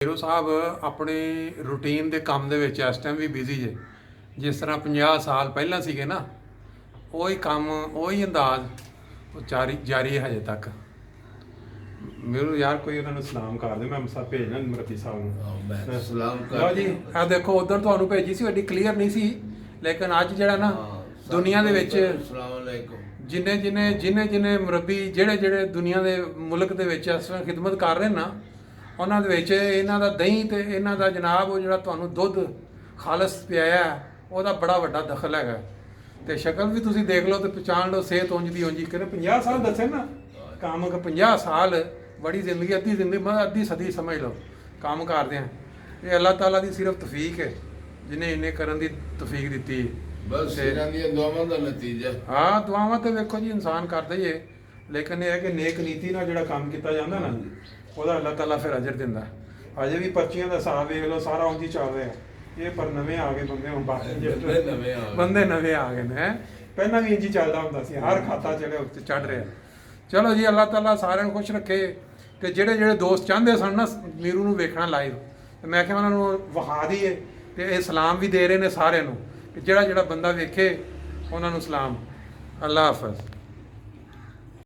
Hero ਸਾਹਿਬ ਆਪਣੇ routine ਦੇ ਕੰਮ ਦੇ ਵਿੱਚ ਇਸ ਟਾਈਮ ਵੀ ਬਿਜ਼ੀ ਜੇ। ਜਿਸ ਤਰ੍ਹਾਂ 50 ਸਾਲ ਪਹਿਲਾਂ ਸੀਗੇ ਨਾ, ਉਹੀ ਕੰਮ ਉਹੀ ਅੰਦਾਜ਼ ਉਹ ਜਾਰੀ ਹੈ ਹਜੇ ਤੱਕ। ਮੈਨੂੰ ਯਾਰ ਕੋਈ ਉਹਨਾਂ ਨੂੰ ਸਲਾਮ ਕਰ ਦੇ, ਮੈਂ ਮਸਾ ਭੇਜਣਾ ਮਰਤੀ ਸਾਹਿਬ ਨੂੰ। ਮੈਂ ਸਲਾਮ ਕਰ ਲਓ ਜੀ, ਆ ਦੇਖੋ ਉਧਰ ਤੁਹਾਨੂੰ ਭੇਜੀ ਸੀ, ਐਡੀ ਕਲੀਅਰ ਨਹੀਂ ਸੀ, ਲੇਕਿਨ ਅੱਜ ਜਿਹੜਾ ਨਾ ਦੁਨੀਆ ਦੇ ਵਿੱਚ ਅਸਲਾਮ ਅਲੈਕੁਮ ਜਿਨੇ ਮੁਰੱਬੀ ਜਿਹੜੇ ਦੁਨੀਆ ਦੇ ਮੁਲਕ ਦੇ ਵਿੱਚ ਇਸ ਤਰ੍ਹਾਂ ਖਿਦਮਤ ਕਰ ਰਹੇ ਨਾ, ਉਹਨਾਂ ਦੇ ਵਿੱਚ ਇਹਨਾਂ ਦਾ ਦਹੀਂ ਤੇ ਇਹਨਾਂ ਦਾ ਜਨਾਬ ਉਹ ਜਿਹੜਾ ਤੁਹਾਨੂੰ ਦੁੱਧ ਖਾਲਸ ਪਿਆਇਆ ਉਹਦਾ ਬੜਾ ਵੱਡਾ ਦਖਲ ਹੈਗਾ। ਤੇ ਸ਼ਕਲ ਵੀ ਤੁਸੀਂ ਦੇਖ ਲਓ ਤੇ ਪਛਾਣ ਲਓ, ਸਿਹਤ ਉਂਝ ਦੀ ਉਂਝ। ਕਹਿੰਦੇ 50 ਸਾਲ ਦੱਸੇ ਨਾ ਕੰਮ, 50 ਸਾਲ ਬੜੀ ਜ਼ਿੰਦਗੀ, ਅੱਧੀ ਜ਼ਿੰਦਗੀ ਮੈਂ ਅੱਧੀ ਸਦੀ ਸਮਝ ਲਓ ਕੰਮ ਕਰਦੇ ਆ। ਇਹ ਅੱਲਾਹ ਤਾਲਾ ਦੀ ਸਿਰਫ ਤੌਫੀਕ ਹੈ ਜਿਹਨੇ ਇੰਨੇ ਕਰਨ ਦੀ ਤੌਫੀਕ ਦਿੱਤੀ ਹੈ। ਬਸ ਇਹਨਾਂ ਦੀਆਂ ਦੁਆਵਾਂ ਦਾ ਨਤੀਜਾ। ਹਾਂ, ਦੁਆਵਾਂ ਤੇ ਵੇਖੋ ਜੀ ਇਨਸਾਨ ਕਰਦਾ ਹੀ ਹੈ, ਲੇਕਿਨ ਇਹ ਹੈ ਕਿ ਨੇਕ ਨੀਤੀ ਨਾਲ ਜਿਹੜਾ ਕੰਮ ਕੀਤਾ ਜਾਂਦਾ ਨਾ, ਉਹਦਾ ਅੱਲਾਹ ਤਾਲਾ ਫਿਰ ਅਜਰ ਦਿੰਦਾ। ਅਜੇ ਵੀ ਪਰਚੀਆਂ ਦਾ ਹਿਸਾਬ ਵੇਖ ਲਓ, ਸਾਰਾ ਉਂਝ ਹੀ ਚੱਲ ਰਿਹਾ। ਇਹ ਪਰ ਨਵੇਂ ਆ ਗਏ ਬੰਦੇ, ਹੁਣ ਬੰਦੇ ਨਵੇਂ ਆ ਗਏ ਨੇ। ਪਹਿਲਾਂ ਵੀ ਇੰਝ ਹੀ ਚੱਲਦਾ ਹੁੰਦਾ ਸੀ, ਹਰ ਖਾਤਾ ਚਲੇ ਉੱਤੇ ਚੜ ਰਿਹਾ। ਚਲੋ ਜੀ, ਅੱਲਾਹ ਤਾਲਾ ਸਾਰਿਆਂ ਨੂੰ ਖੁਸ਼ ਰੱਖੇ। ਤੇ ਜਿਹੜੇ ਦੋਸਤ ਚਾਹੁੰਦੇ ਸਨ ਨਾ ਮੀਰੂ ਨੂੰ ਵੇਖਣਾ ਲਾਈਵ, ਤੇ ਮੈਂ ਕਿਹਾ ਉਹਨਾਂ ਨੂੰ ਵਿਖਾ ਦਈਏ, ਤੇ ਇਹ ਸਲਾਮ ਵੀ ਦੇ ਰਹੇ ਨੇ ਸਾਰਿਆਂ ਨੂੰ ਕਿ ਜਿਹੜਾ ਬੰਦਾ ਵੇਖੇ ਉਹਨਾਂ ਨੂੰ ਸਲਾਮ। ਅੱਲਾਹ ਹਾਫਿਜ਼।